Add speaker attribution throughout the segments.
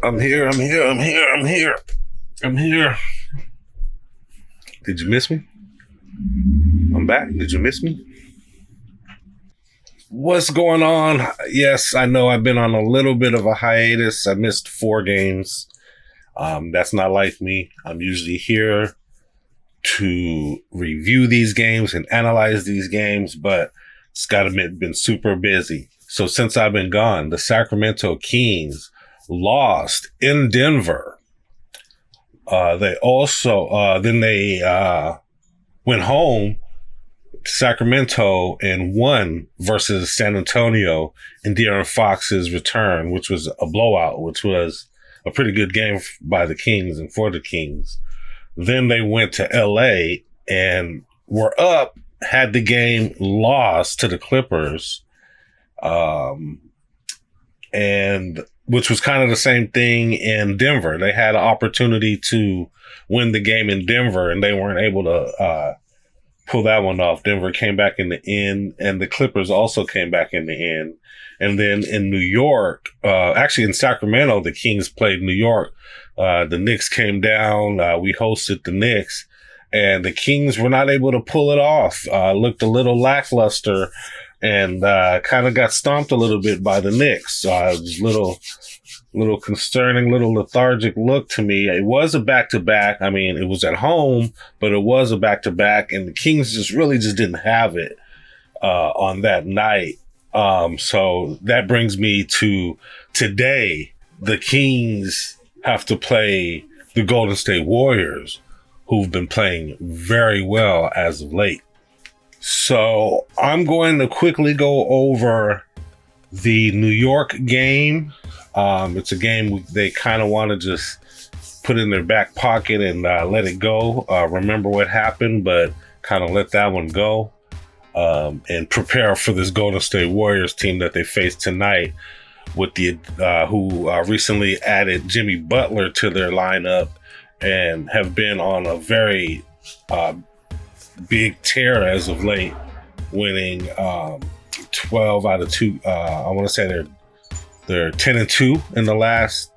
Speaker 1: I'm here. Did you miss me? I'm back. Did you miss me? What's going on? Yes, I know I've been on a little bit of a hiatus. I missed 4 games. That's not like me. I'm usually here to review these games and analyze these games, but it's got to admit, been super busy. So since I've been gone, the Sacramento Kings lost in Denver. They also, then they went home to Sacramento and won versus San Antonio in De'Aaron Fox's return, which was a blowout, which was a pretty good game by the Kings and for the Kings. Then they went to LA and were up, had the game lost to the Clippers. And which was kind of the same thing in Denver. They had an opportunity to win the game in Denver and they weren't able to, pull that one off. Denver came back in the end and the Clippers also came back in the end. And then in New York, actually in Sacramento, the Kings played New York. The Knicks came down. We hosted the Knicks and the Kings were not able to pull it off. Looked a little lackluster and kind of got stomped a little bit by the Knicks. It was little concerning, little lethargic look to me. It was a back-to-back. I mean, it was at home, but it was a back-to-back, and the Kings just didn't have it on that night. So that brings me to today. The Kings have to play the Golden State Warriors, who've been playing very well as of late. So I'm going to quickly go over the New York game. It's a game they kind of want to just put in their back pocket and let it go. Remember what happened, but kind of let that one go and prepare for this Golden State Warriors team that they face tonight with the who recently added Jimmy Butler to their lineup and have been on a very big tear as of late, winning 12 out of 2. I want to say they're 10-2 in the last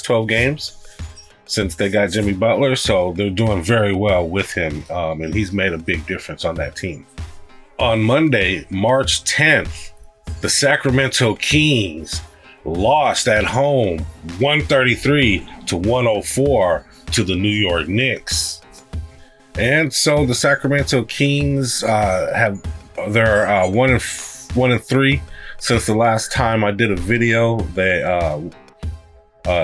Speaker 1: 12 games since they got Jimmy Butler. So they're doing very well with him, and he's made a big difference on that team. On Monday, March 10th, the Sacramento Kings lost at home 133-104 to the New York Knicks. And so the Sacramento Kings they're 1-3 since the last time I did a video. They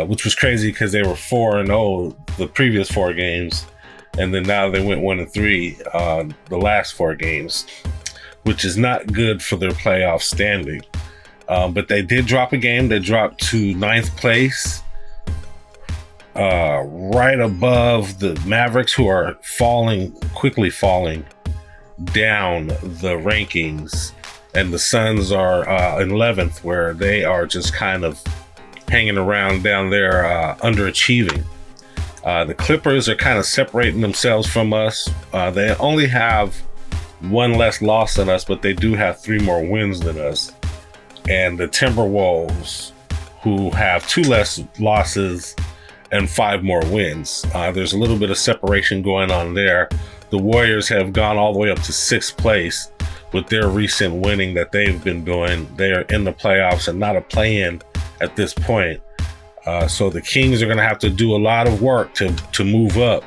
Speaker 1: which was crazy because they were 4-0 the previous 4 games, and then now they went 1-3 the last 4 games, which is not good for their playoff standing. But they did drop a game. They dropped to 9th place. Right above the Mavericks, who are quickly falling down the rankings, and the Suns are in 11th, where they are just kind of hanging around down there, underachieving. The Clippers are kind of separating themselves from us. They only have 1 less loss than us, but they do have 3 more wins than us. And the Timberwolves, who have 2 less losses and 5 more wins. There's a little bit of separation going on there. The Warriors have gone all the way up to 6th place with their recent winning that they've been doing. They are in the playoffs and not a play-in at this point. So the Kings are going to have to do a lot of work to move up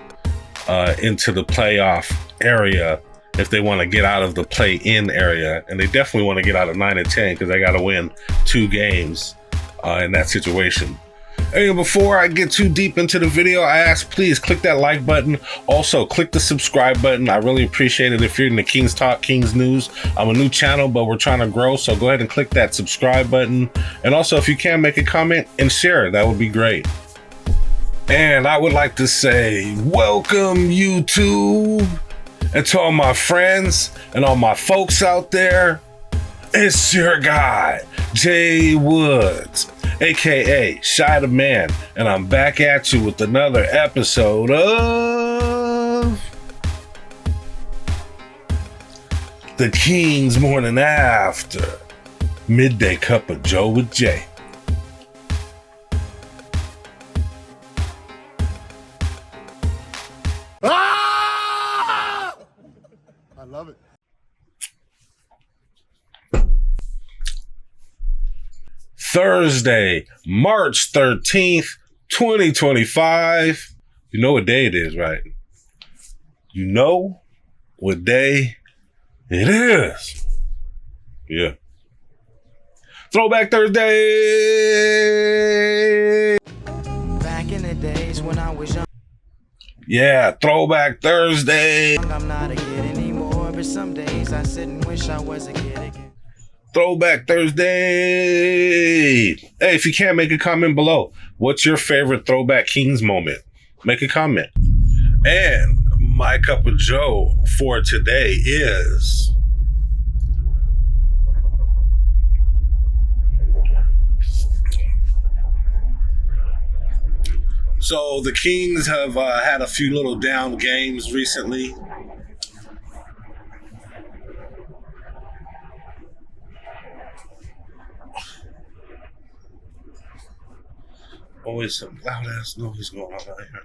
Speaker 1: into the playoff area if they want to get out of the play-in area. And they definitely want to get out of 9 and 10 because they got to win 2 games in that situation. Anyway, before I get too deep into the video, I ask, please click that like button. Also, click the subscribe button. I really appreciate it if you're in the Kings Talk, Kings News. I'm a new channel, but we're trying to grow, so go ahead and click that subscribe button. And also, if you can, make a comment and share. That would be great. And I would like to say, welcome, YouTube. And to all my friends and all my folks out there, it's your guy, Jay Woods, aka Shy the Man, and I'm back at you with another episode of The King's Morning After, Midday Cup of Joe with Jay.
Speaker 2: Love it.
Speaker 1: Thursday, March 13th, 2025. You know what day it is, right? You know what day it is. Yeah. Throwback Thursday.
Speaker 3: Back in the days when I was young.
Speaker 1: Yeah, Throwback Thursday.
Speaker 3: I'm not a kid anymore, but some days I sit and wish I was a kid again.
Speaker 1: Throwback Thursday. Hey, if you can't, make a comment below. What's your favorite Throwback Kings moment? Make a comment. And my cup of joe for today is so the Kings have had a few little down games recently. Always some loud ass noise going on out here.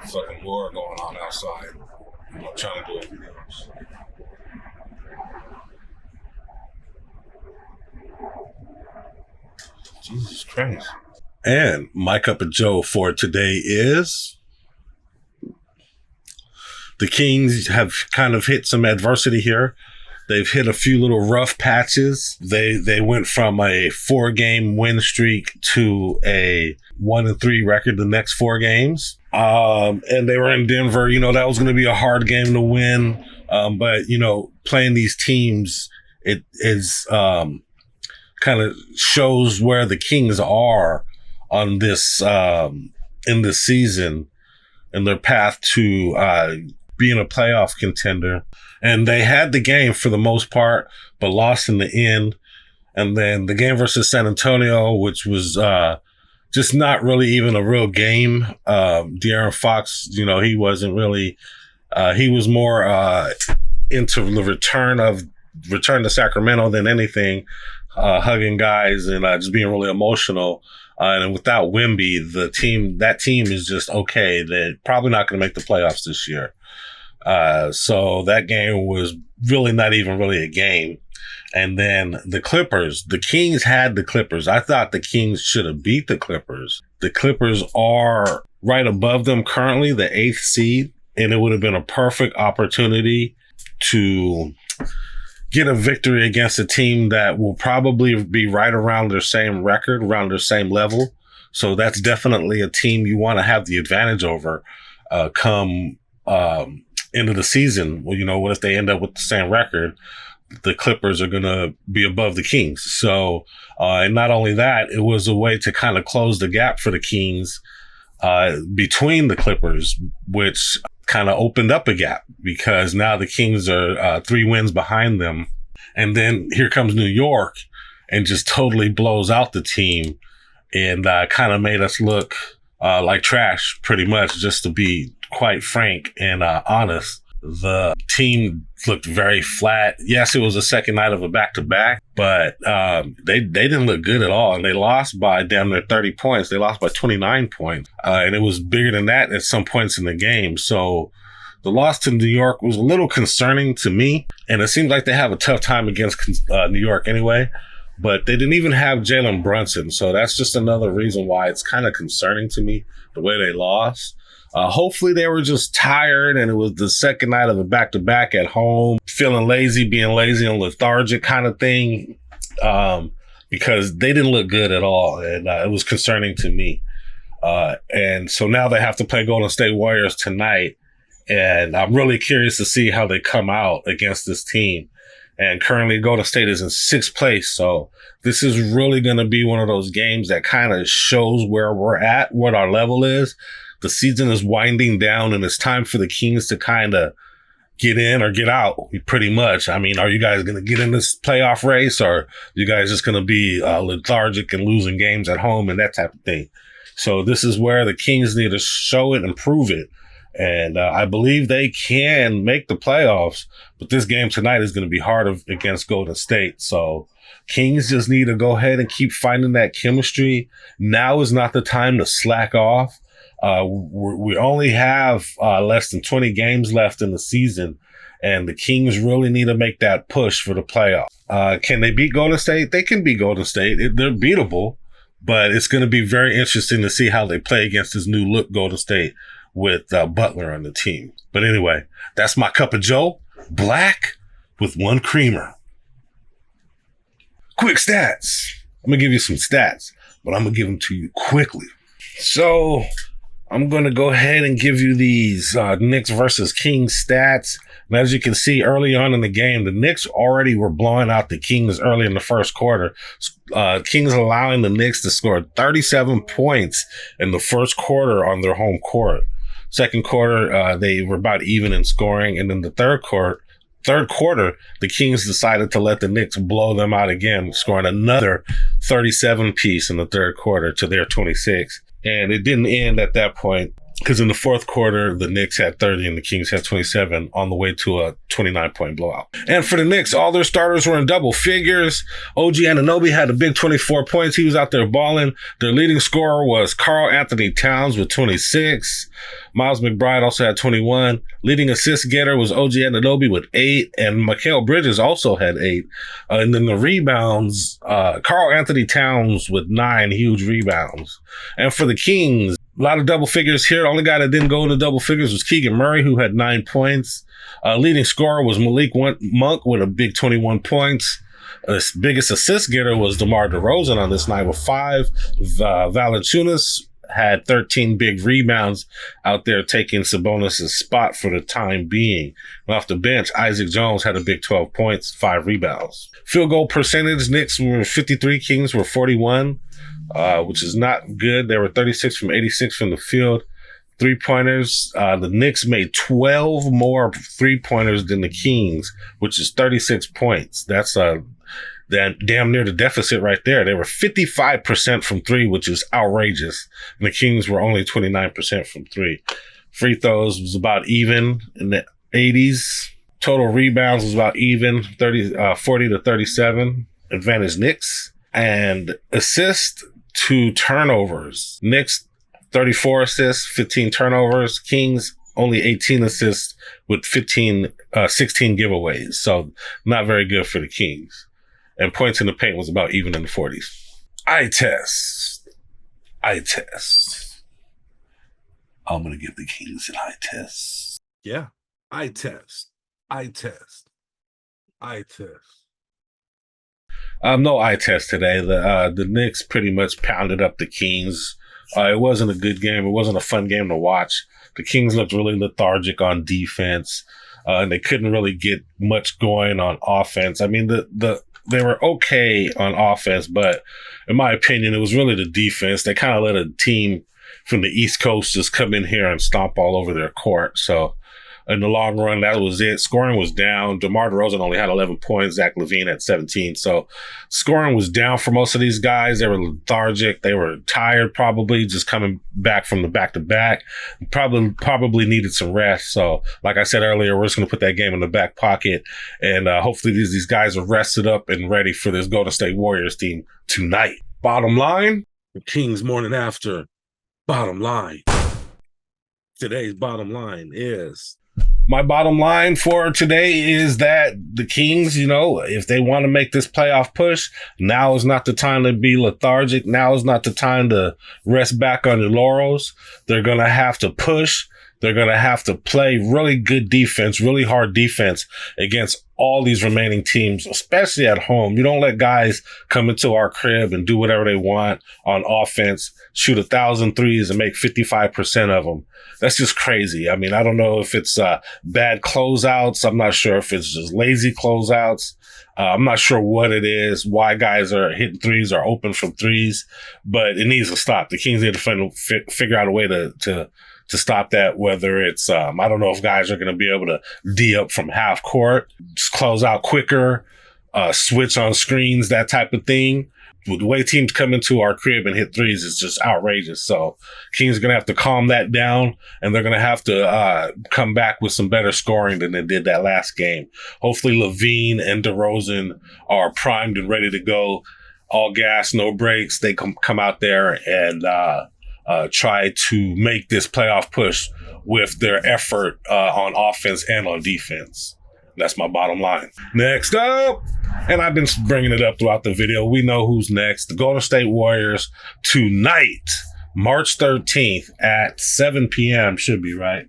Speaker 1: Fucking war going on outside. I'm trying to do videos. Jesus Christ. And my cup of joe for today is the Kings have kind of hit some adversity here. They've hit a few little rough patches. They went from a 4-game win streak to a 1-3 record the next 4 games. And they were in Denver. You know, that was going to be a hard game to win. But, you know, playing these teams, it is kind of shows where the Kings are on this in this season and their path to being a playoff contender. And they had the game for the most part, but lost in the end. And then the game versus San Antonio, which was just not really even a real game. De'Aaron Fox, you know, he wasn't really, he was more into the return to Sacramento than anything, hugging guys and just being really emotional. And without Wemby, that team is just okay. They're probably not going to make the playoffs this year. So that game was really not even really a game. And then the Clippers, the Kings had the Clippers. I thought the Kings should have beat the Clippers. The Clippers are right above them currently, the 8th seed, and it would have been a perfect opportunity to get a victory against a team that will probably be right around their same record, around their same level. So that's definitely a team you want to have the advantage over come end of the season. Well, you know, what if they end up with the same record? The Clippers are going to be above the Kings. So, and not only that, it was a way to kind of close the gap for the Kings between the Clippers, which kind of opened up a gap because now the Kings are 3 wins behind them. And then here comes New York and just totally blows out the team and kind of made us look like trash pretty much, just to be quite frank and honest. The team looked very flat. Yes, it was the second night of a back-to-back, but they didn't look good at all. And they lost by damn near 30 points. They lost by 29 points. And it was bigger than that at some points in the game. So the loss to New York was a little concerning to me. And it seems like they have a tough time against New York anyway. But they didn't even have Jalen Brunson. So that's just another reason why it's kind of concerning to me, the way they lost. Hopefully they were just tired and it was the second night of a back-to-back at home, feeling lazy, being lazy and lethargic kind of thing, because they didn't look good at all. And it was concerning to me. And so now they have to play Golden State Warriors tonight. And I'm really curious to see how they come out against this team. And currently Golden State is in 6th place. So this is really going to be one of those games that kind of shows where we're at, what our level is. The season is winding down and it's time for the Kings to kind of get in or get out, pretty much. I mean, are you guys going to get in this playoff race, or are you guys just going to be lethargic and losing games at home and that type of thing? So this is where the Kings need to show it and prove it. And I believe they can make the playoffs, but this game tonight is going to be hard against Golden State. So Kings just need to go ahead and keep finding that chemistry. Now is not the time to slack off. We only have less than 20 games left in the season, and the Kings really need to make that push for the playoff. Can they beat Golden State? They can beat Golden State. They're beatable, but it's going to be very interesting to see how they play against this new look Golden State with Butler on the team. But anyway, that's my cup of Joe. Black with one creamer. Quick stats. I'm going to give you some stats, but I'm going to give them to you quickly. So I'm going to go ahead and give you these Knicks versus Kings stats. And as you can see early on in the game, the Knicks already were blowing out the Kings early in the first quarter. Kings allowing the Knicks to score 37 points in the first quarter on their home court. Second quarter, they were about even in scoring. And then the third quarter, the Kings decided to let the Knicks blow them out again, scoring another 37 piece in the third quarter to their 26. And it didn't end at that point, because in the fourth quarter, the Knicks had 30 and the Kings had 27 on the way to a 29-point blowout. And for the Knicks, all their starters were in double figures. OG Anunoby had a big 24 points. He was out there balling. Their leading scorer was Karl Anthony Towns with 26. Miles McBride also had 21. Leading assist getter was OG Anunoby with 8. And Mikal Bridges also had 8. And then the rebounds, Karl Anthony Towns with 9 huge rebounds. And for the Kings, a lot of double figures here. Only guy that didn't go into double figures was Keegan Murray, who had 9 points. Leading scorer was Malik Monk with a big 21 points. His biggest assist getter was DeMar DeRozan on this night with 5. Valanciunas had 13 big rebounds out there, taking Sabonis' spot for the time being. And off the bench, Isaac Jones had a big 12 points, 5 rebounds. Field goal percentage, Knicks were 53, Kings were 41. Which is not good. They were 36 from 86 from the field. 3-pointers. The Knicks made 12 more 3-pointers than the Kings, which is 36 points. That's damn near the deficit right there. They were 55% from 3, which is outrageous. And the Kings were only 29% from 3. Free throws was about even in the 80s. Total rebounds was about even, 40 to 37. Advantage Knicks. And assist to turnovers. Knicks, 34 assists, 15 turnovers. Kings, only 18 assists with 16 giveaways. So not very good for the Kings. And points in the paint was about even in the 40s. Eye test. I'm going to give the Kings an eye test. Yeah. Eye test. No eye test today. The Knicks pretty much pounded up the Kings. It wasn't a good game. It wasn't a fun game to watch. The Kings looked really lethargic on defense, and they couldn't really get much going on offense. I mean, they were okay on offense, but in my opinion, it was really the defense. They kind of let a team from the East Coast just come in here and stomp all over their court. So in the long run, that was it. Scoring was down. DeMar DeRozan only had 11 points. Zach LaVine had 17. So scoring was down for most of these guys. They were lethargic. They were tired, probably just coming back from the back-to-back. Probably needed some rest. So like I said earlier, we're just going to put that game in the back pocket. And hopefully these guys are rested up and ready for this Golden State Warriors team tonight. Bottom line, the Kings morning after. Bottom line. Today's bottom line is... My bottom line for today is that the Kings, if they want to make this playoff push, now is not the time to be lethargic. Now is not the time to rest back on your laurels. They're going to have to push. They're going to have to play really good defense, really hard defense against all these remaining teams, especially at home. You don't let guys come into our crib and do whatever they want on offense, shoot 1,000 threes and make 55% of them. That's just crazy. I mean, I don't know if it's bad closeouts. I'm not sure if it's just lazy closeouts. I'm not sure what it is, why guys are hitting threes or open from threes, but it needs to stop. The Kings need to figure out a way to stop that, whether it's, I don't know if guys are going to be able to D up from half court, just close out quicker, switch on screens, that type of thing. the way teams come into our crib and hit threes is just outrageous. So Kings are going to have to calm that down, and they're going to have to come back with some better scoring than they did that last game. Hopefully Levine and DeRozan are primed and ready to go. All gas, no brakes. They come out there and try to make this playoff push with their effort on offense and on defense. That's my bottom line. Next up, and I've been bringing it up throughout the video, we know who's next. The Golden State Warriors tonight, March 13th at 7 p.m. should be right.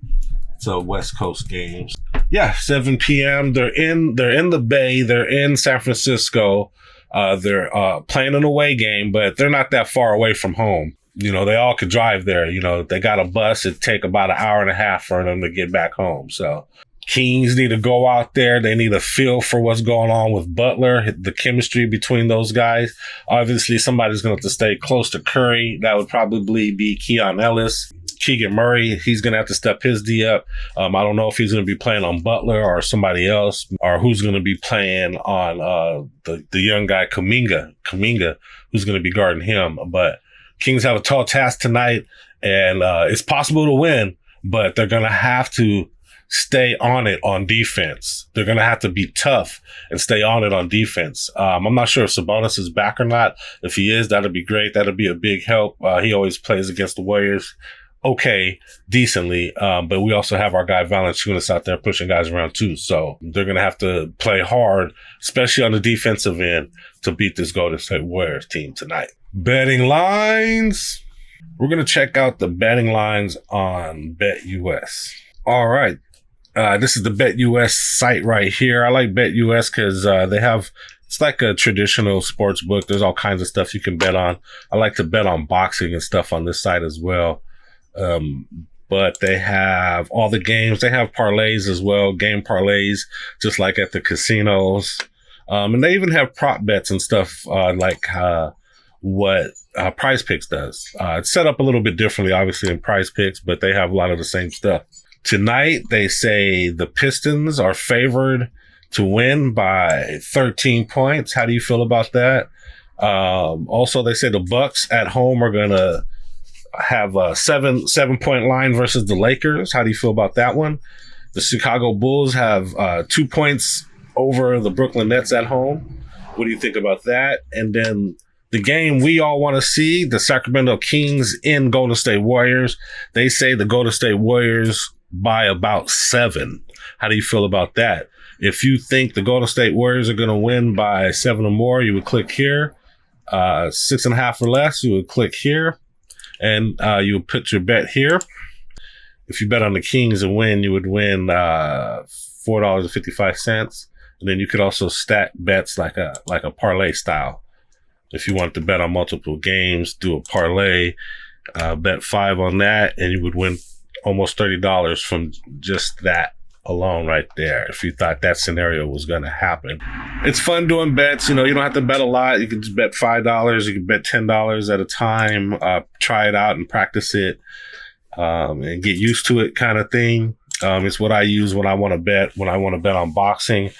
Speaker 1: So West Coast games. Yeah, 7 p.m. They're in the Bay. They're in San Francisco. They're playing an away game, but they're not that far away from home. You know, they all could drive there. You know, they got a bus. It'd take about an hour and a half for them to get back home. So Kings need to go out there. They need a feel for what's going on with Butler, the chemistry between those guys. Obviously, somebody's going to have to stay close to Curry. That would probably be Keon Ellis. Keegan Murray, he's going to have to step his D up. I don't know if he's going to be playing on Butler or somebody else, or who's going to be playing on the young guy, Kuminga, who's going to be guarding him. But Kings have a tall task tonight, and it's possible to win, but they're going to have to stay on it on defense. They're going to have to be tough and stay on it on defense. I'm not sure if Sabonis is back or not. If he is, that'd be great. That'd be a big help. He always plays against the Warriors decently. But we also have our guy Valanciunas out there pushing guys around too. So they're going to have to play hard, especially on the defensive end, to beat this Golden State Warriors team tonight. Betting lines. We're going to check out the betting lines on BetUS. All right. This is the BetUS site right here. I like BetUS because they have, it's like a traditional sports book. There's all kinds of stuff you can bet on. I like to bet on boxing and stuff on this site as well. But they have all the games. They have parlays as well, game parlays, just like at the casinos. And they even have prop bets and stuff like what Prize Picks does. It's set up a little bit differently, obviously, in Prize Picks, but they have a lot of the same stuff. Tonight, they say the Pistons are favored to win by 13 points. How do you feel about that? Also, they say the Bucks at home are going to have a 7-point line versus the Lakers. How do you feel about that one? The Chicago Bulls have 2 points over the Brooklyn Nets at home. What do you think about that? And then the game we all want to see, the Sacramento Kings in Golden State Warriors. They say the Golden State Warriors by about 7. How do you feel about that? If you think the Golden State Warriors are going to win by 7 or more, you would click here. 6.5 or less, you would click here. And you would put your bet here. If you bet on the Kings and win, you would win $4.55. And then you could also stack bets like a parlay style. If you want to bet on multiple games, do a parlay, bet 5 on that, and you would win almost $30 from just that alone right there. If you thought that scenario was going to happen, it's fun doing bets. You know, you don't have to bet a lot. You can just bet $5. You can bet $10 at a time. Try it out and practice it, and get used to it, kind of thing. It's what I use when I want to bet. When I want to bet on boxing,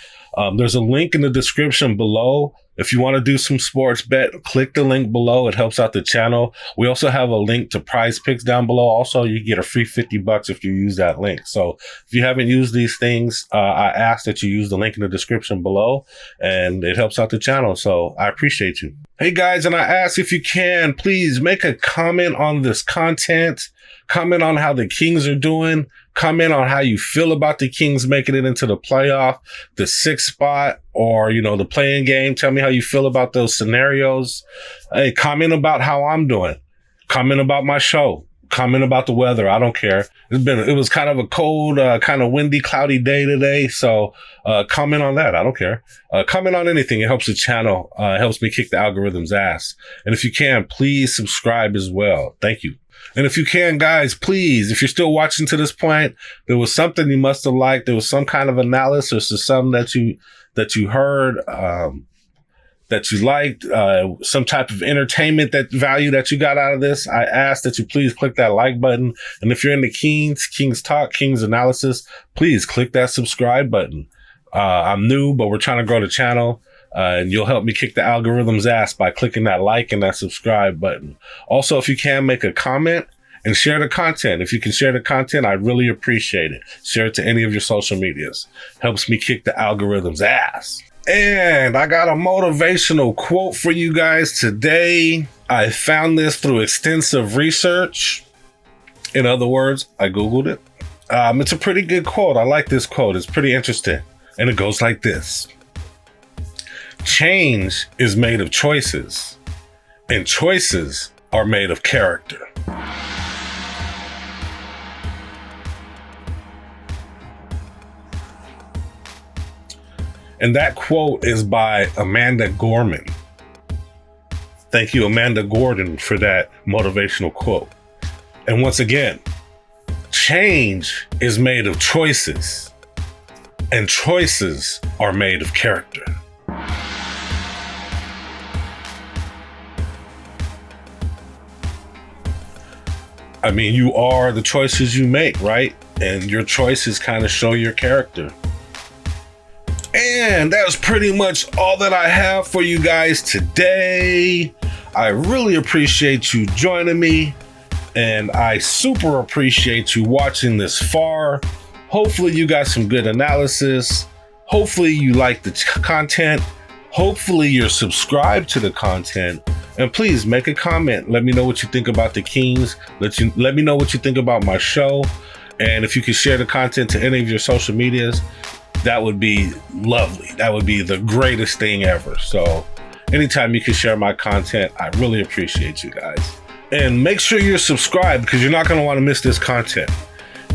Speaker 1: there's a link in the description below. If you want to do some sports bet, click the link below. It helps out the channel. We also have a link to Prize Picks down below. Also, you get a free $50 if you use that link. So if you haven't used these things, I ask that you use the link in the description below, and it helps out the channel. So I appreciate you. Hey guys, and I ask if you can, please make a comment on this content. Comment on how the Kings are doing. Comment on how you feel about the Kings making it into the playoff, the 6th spot, or, you know, the playing game. Tell me how you feel about those scenarios. Hey, comment about how I'm doing. Comment about my show. Comment about the weather. I don't care. It was kind of a cold, kind of windy, cloudy day today. So, comment on that. I don't care. Comment on anything. It helps the channel. It helps me kick the algorithm's ass. And if you can, please subscribe as well. Thank you. And if you can, guys, please, if you're still watching to this point, there was something you must have liked. There was some kind of analysis or something that you heard, that you liked, some type of entertainment value that you got out of this. I ask that you please click that like button. And if you're into Kings Talk, Kings Analysis, please click that subscribe button. I'm new, but we're trying to grow the channel. And you'll help me kick the algorithm's ass by clicking that like and that subscribe button. Also, if you can, make a comment and share the content. If you can share the content, I really appreciate it. Share it to any of your social medias. Helps me kick the algorithm's ass. And I got a motivational quote for you guys today. I found this through extensive research. In other words, I Googled it. It's a pretty good quote. I like this quote. It's pretty interesting. And it goes like this. Change is made of choices, and choices are made of character. And that quote is by Amanda Gorman. Thank you, Amanda Gordon, for that motivational quote. And once again, change is made of choices, and choices are made of character. I mean, you are the choices you make, right? And your choices kind of show your character. And that's pretty much all that I have for you guys today. I really appreciate you joining me, and I super appreciate you watching this far. Hopefully you got some good analysis. Hopefully you like the content. Hopefully you're subscribed to the content. And please make a comment. Let me know what you think about the Kings. Let me know what you think about my show. And if you could share the content to any of your social medias, that would be lovely. That would be the greatest thing ever. So anytime you can share my content, I really appreciate you guys. And make sure you're subscribed, because you're not going to want to miss this content.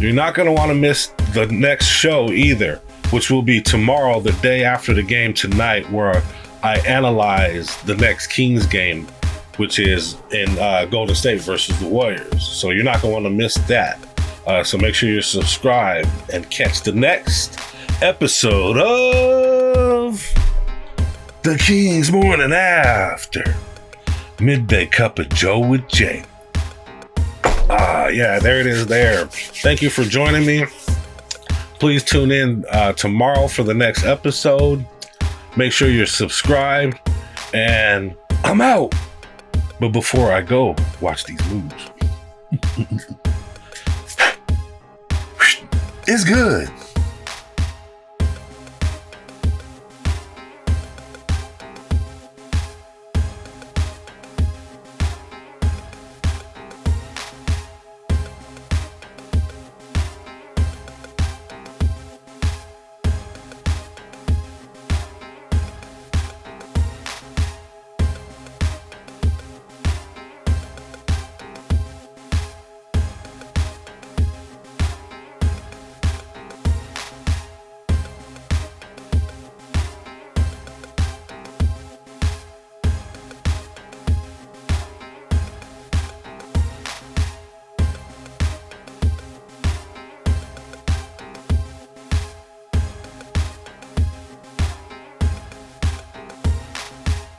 Speaker 1: You're not going to want to miss the next show either, which will be tomorrow, the day after the game tonight, where I analyze the next Kings game, which is in Golden State versus the Warriors. So you're not going to want to miss that. So make sure you're subscribed and catch the next episode of The Kings Morning After. Midday Cup of Joe with Jay. Yeah, there it is there. Thank you for joining me. Please tune in tomorrow for the next episode. Make sure you're subscribed, and I'm out. But before I go, watch these moves. It's good.